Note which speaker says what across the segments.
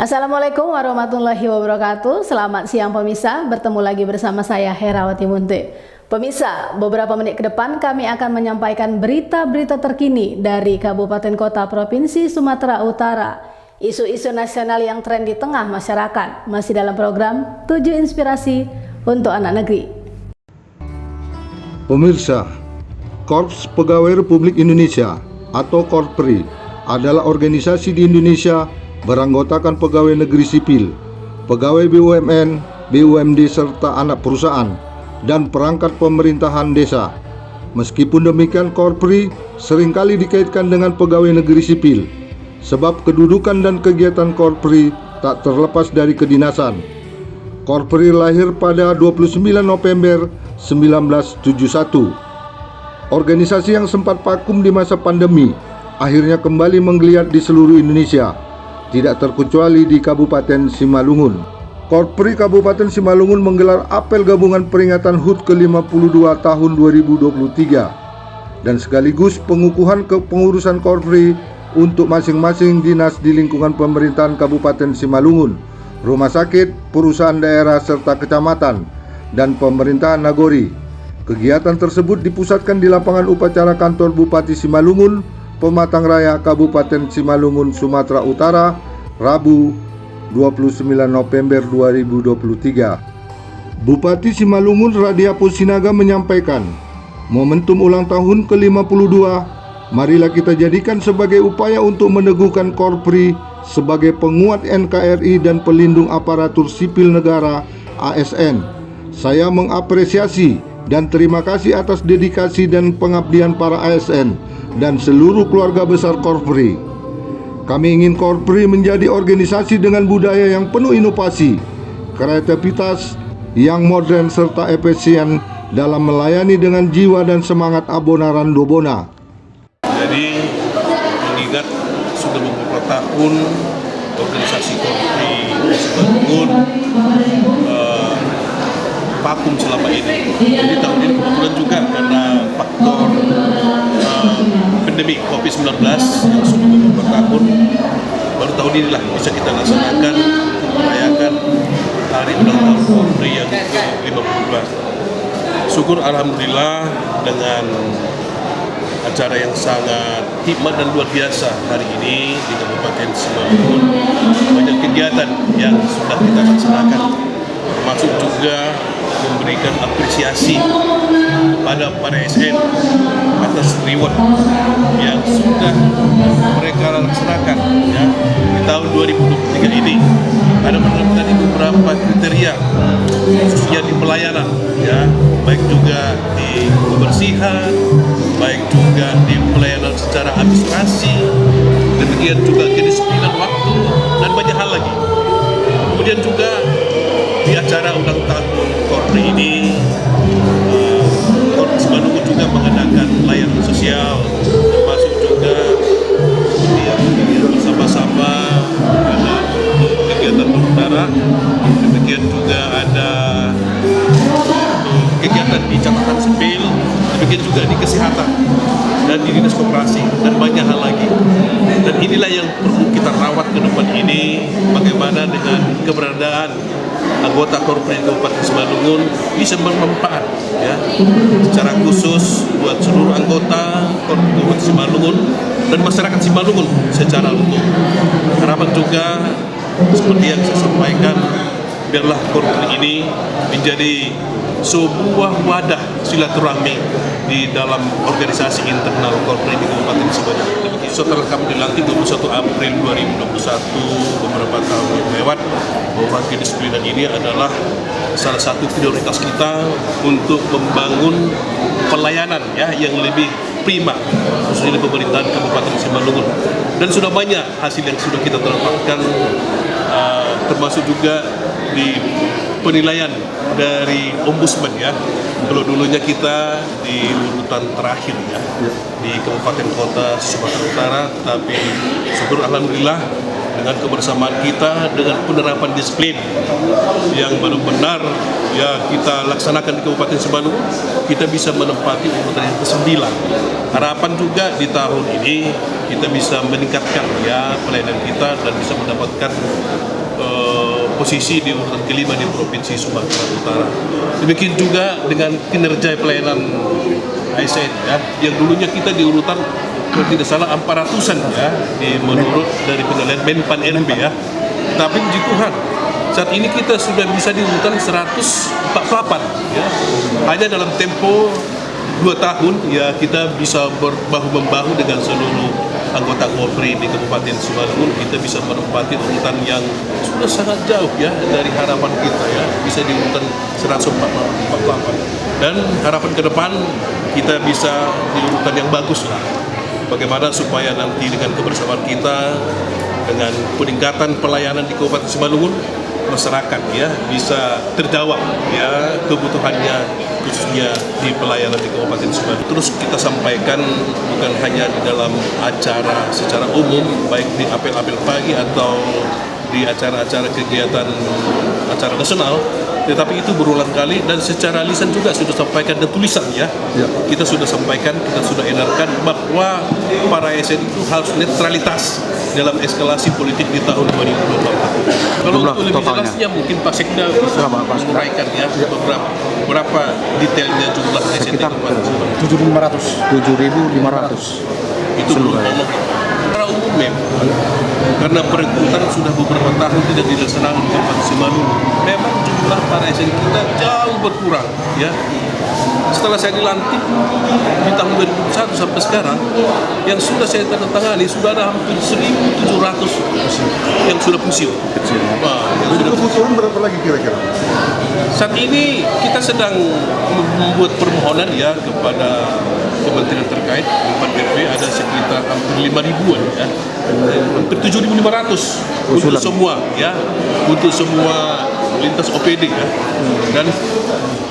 Speaker 1: Assalamualaikum warahmatullahi wabarakatuh. Selamat siang pemirsa, bertemu lagi bersama saya Herawati Munte. Pemirsa, beberapa menit ke depan kami akan menyampaikan berita-berita terkini dari Kabupaten Kota Provinsi Sumatera Utara. Isu-isu nasional yang tren di tengah masyarakat, masih dalam program 7 Inspirasi untuk Anak Negeri.
Speaker 2: Pemirsa, Korps Pegawai Republik Indonesia atau Korpri adalah organisasi di Indonesia beranggotakan pegawai negeri sipil, pegawai BUMN, BUMD serta anak perusahaan dan perangkat pemerintahan desa. Meskipun demikian, Korpri seringkali dikaitkan dengan pegawai negeri sipil, sebab kedudukan dan kegiatan Korpri tak terlepas dari kedinasan. Korpri lahir pada 29 November 1971. Organisasi yang sempat vakum di masa pandemi akhirnya kembali menggeliat di seluruh Indonesia, tidak terkecuali di Kabupaten Simalungun. Korpri Kabupaten Simalungun menggelar apel gabungan peringatan HUT ke-52 tahun 2023 dan sekaligus pengukuhan kepengurusan Korpri untuk masing-masing dinas di lingkungan pemerintahan Kabupaten Simalungun, rumah sakit, perusahaan daerah serta kecamatan, dan pemerintahan nagori. Kegiatan tersebut dipusatkan di lapangan upacara kantor Bupati Simalungun, Pematang Raya, Kabupaten Simalungun, Sumatera Utara, Rabu 29 November 2023. Bupati Simalungun Radiapo Sinaga menyampaikan, momentum ulang tahun ke-52, marilah kita jadikan sebagai upaya untuk meneguhkan Korpri sebagai penguat NKRI dan pelindung aparatur sipil negara ASN. Saya mengapresiasi dan terima kasih atas dedikasi dan pengabdian para ASN dan seluruh keluarga besar Korpri. Kami ingin Korpri menjadi organisasi dengan budaya yang penuh inovasi, kreativitas yang modern serta efisien dalam melayani dengan jiwa dan semangat Abonaran Dobona.
Speaker 3: Jadi mengingat sudah beberapa tahun organisasi Korpri Simalungun vakum selama ini. Jadi tahun ini kebetulan juga karena faktor pandemi COVID-19 yang sudah beberapa tahun, baru tahun inilah bisa kita laksanakan merayakan hari ulang tahun Korpri yang ke-52. Syukur alhamdulillah dengan acara yang sangat hikmat dan luar biasa hari ini di Kabupaten Simalungun. Banyak kegiatan yang sudah kita laksanakan, termasuk juga memberikan apresiasi kepada para ASN atas reward yang sudah mereka laksanakan ya, di tahun 2023 ini. Ada menerapkan beberapa kriteria khususnya di pelayanan ya, baik juga di kebersihan, baik juga di pelayanan secara administrasi, demikian juga kedisiplinan waktu dan banyak hal lagi. Kemudian juga di acara ulang tahun Korpri ini, Korpri Simalungun juga mengadakan layanan sosial, termasuk juga bersama-sama ada kegiatan berdarah, demikian juga ada kegiatan di catatan sipil, demikian juga di kesehatan dan di dinas koperasi dan banyak hal lagi. Dan inilah yang perlu kita rawat ke depan ini, bagaimana dengan keberadaan anggota Korpri Kabupaten Simalungun bisa bermanfaat ya, secara khusus buat seluruh anggota Korpri Kabupaten Simalungun dan masyarakat Simalungun secara umum. Harapan juga seperti yang saya sampaikan, biarlah Korpri ini menjadi sebuah wadah silaturahmi di dalam organisasi internal Korpri di Kabupaten Simalungun. Setelah kami dilantik 21 April 2021, beberapa tahun lewat, bahwa kedisiplinan ini adalah salah satu prioritas kita untuk membangun pelayanan ya yang lebih prima, khususnya di pemerintahan Kabupaten Simalungun. Dan sudah banyak hasil yang sudah kita dapatkan, termasuk juga di penilaian dari Ombudsman ya. Kalau dulunya kita di urutan terakhir ya, di Kabupaten Kota Sumatera Utara, tapi syukur alhamdulillah dengan kebersamaan kita, dengan penerapan disiplin yang benar-benar ya kita laksanakan di Kabupaten Simalungun, kita bisa menempati urutan yang ke-9. Harapan juga di tahun ini kita bisa meningkatkan ya pelayanan kita dan bisa mendapatkan posisi di urutan ke-5 di Provinsi Sumatera Utara. Demikian juga dengan kinerja pelayanan ASN ya, yang dulunya kita di urutan kalau tidak salah 400-an ya, menurut dari penilaian Menpan RB ya. Tapi puji Tuhan, saat ini kita sudah bisa di urutan 148 ya. Hanya dalam tempo 2 tahun ya kita bisa berbahu-membahu dengan seluruh anggota Korpri di Kabupaten Simalungun. Kita bisa menempati urutan yang sudah sangat jauh ya dari harapan kita ya, bisa di urutan 148. Dan harapan ke depan kita bisa di urutan yang bagus lah. Bagaimana supaya nanti dengan kebersamaan kita, dengan peningkatan pelayanan di Kabupaten Simalungun, masyarakat ya bisa terjawab ya kebutuhannya khususnya di pelayanan di Kabupaten Simalungun. Terus kita sampaikan bukan hanya di dalam acara secara umum, baik di apel-apel pagi atau di acara-acara kegiatan acara nasional, tetapi itu berulang kali dan secara lisan juga sudah sampaikan dan tulisan ya. Kita sudah sampaikan, kita sudah edarkan bahwa para ASN itu harus netralitas dalam eskalasi politik di tahun 2024. Kalau untuk lebih jelasnya mungkin Pak Sekda bisa menguraikan ya berapa detailnya jumlah ASN
Speaker 4: sekitar
Speaker 3: di
Speaker 4: 7.500.
Speaker 3: itu belum ngomong. Secara umum memang karena perekrutan sudah beberapa tahun tidak dilaksanakan di Kabupaten Simalungun, memang jumlah para ASN kita jauh berkurang ya. Setelah saya dilantik di tahun 2001 sampai sekarang, yang sudah saya tandatangani sudah ada hampir 1.700 yang sudah pensiun.
Speaker 2: Jadi kebutuhan berapa lagi kira-kira?
Speaker 3: Saat ini kita sedang membuat permohonan ya kepada kementerian terkait, Menpan RB ada sekitar hampir 5.000-an ya, hampir 7.500 untuk semua ya, untuk semua lintas OPD ya. Dan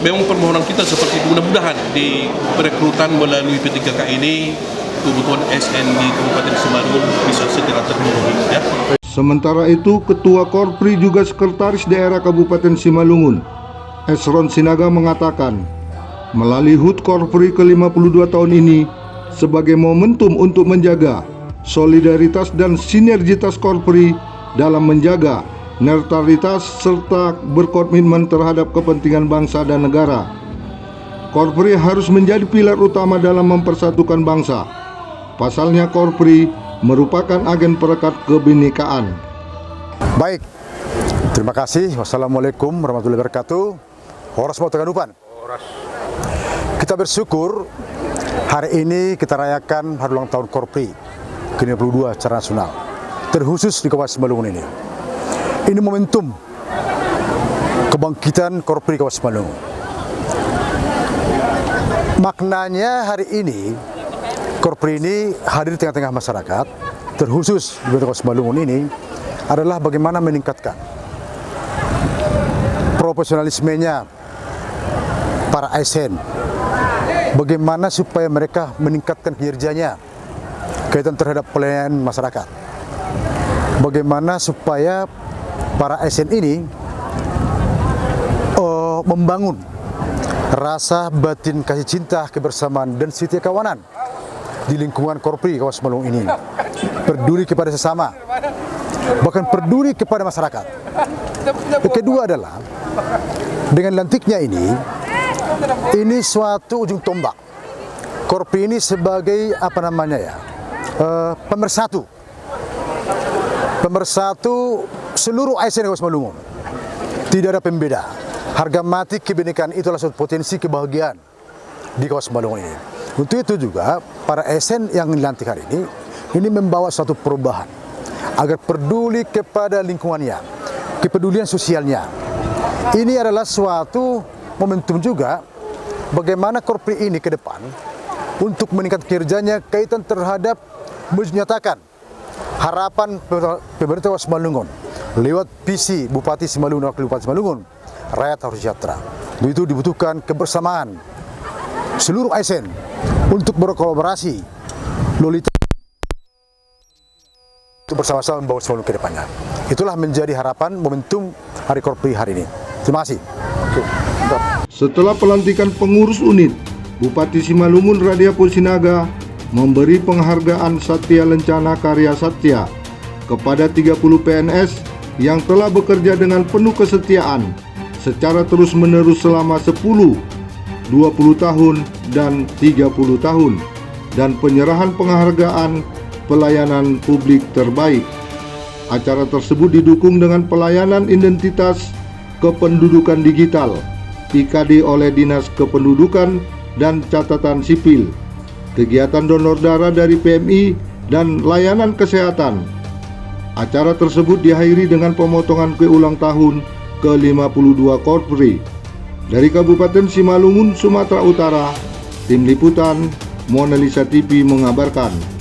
Speaker 3: memang permohonan kita seperti itu, mudah-mudahan di perekrutan melalui P3K ini kebutuhan SN di Kabupaten Simalungun bisa segera terpenuhi ya.
Speaker 2: Sementara itu, Ketua Korpri juga Sekretaris Daerah Kabupaten Simalungun, Esron Sinaga mengatakan, melalui HUT Korpri ke-52 tahun ini sebagai momentum untuk menjaga solidaritas dan sinergitas Korpri dalam menjaga netralitas serta berkomitmen terhadap kepentingan bangsa dan negara. Korpri harus menjadi pilar utama dalam mempersatukan bangsa. Pasalnya Korpri merupakan agen perekat kebinekaan.
Speaker 4: Baik, terima kasih. Wassalamualaikum warahmatullahi wabarakatuh. Horas mau Teganupan. Kita bersyukur hari ini kita rayakan hari ulang tahun Korpri ke-52 secara nasional, terkhusus di Kabupaten Simalungun ini. Ini momentum kebangkitan Korpri Kabupaten Simalungun. Maknanya hari ini Korpri ini hadir di tengah-tengah masyarakat, terkhusus di Kabupaten Simalungun ini adalah bagaimana meningkatkan profesionalismenya para ASN, bagaimana supaya mereka meningkatkan kinerjanya kaitan terhadap pelayanan masyarakat, bagaimana supaya para ASN ini membangun rasa batin kasih cinta, kebersamaan dan setia kawanan di lingkungan Korpri Kabupaten Simalungun ini, peduli kepada sesama, bahkan peduli kepada masyarakat. Yang kedua adalah dengan lantiknya ini suatu ujung tombak. Korpri ini sebagai pemersatu seluruh ASN Kabupaten Simalungun. Tidak ada pembeda. Harga mati kebinekaan itulah suatu potensi kebahagiaan di Kabupaten Simalungun ini. Untuk itu juga para ASN yang dilantik hari ini membawa suatu perubahan agar peduli kepada lingkungannya, kepedulian sosialnya. Ini adalah suatu momentum juga bagaimana Korpri ini ke depan untuk meningkatkan kinerjanya kaitan terhadap menyatakan harapan pemerintah Kabupaten Simalungun lewat visi Bupati Simalungun dan Wakil Bupati Simalungun, rakyat harus sejahtera. Itu dibutuhkan kebersamaan seluruh ASN untuk berkolaborasi. Lolita untuk bersama-sama membawa Simalungun ke depannya. Itulah menjadi harapan momentum Hari Korpri hari ini. Terima kasih.
Speaker 2: Setelah pelantikan pengurus unit, Bupati Simalungun Radia Pusinaga memberi penghargaan Satya Lencana Karya Satya kepada 30 PNS yang telah bekerja dengan penuh kesetiaan secara terus-menerus selama 10, 20 tahun, dan 30 tahun, dan penyerahan penghargaan pelayanan publik terbaik. Acara tersebut didukung dengan pelayanan identitas kependudukan digital (IKD) oleh Dinas Kependudukan dan Catatan Sipil, kegiatan donor darah dari PMI, dan layanan kesehatan. Acara tersebut diakhiri dengan pemotongan kue ulang tahun ke-52 Korpri. Dari Kabupaten Simalungun, Sumatera Utara, Tim Liputan Mona Lisa TV mengabarkan.